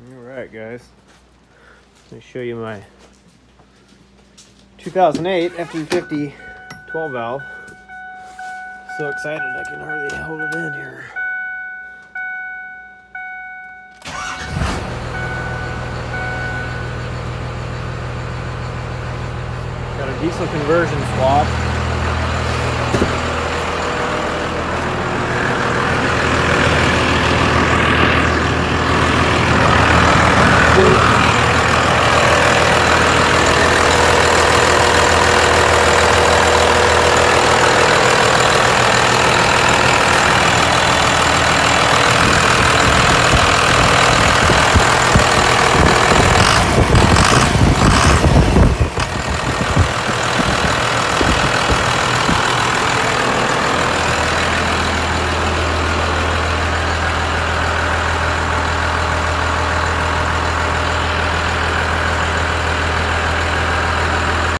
Alright guys, let me show you my 2008 F350 12 valve. So excited I can hardly hold it in here. Got a diesel conversion swap.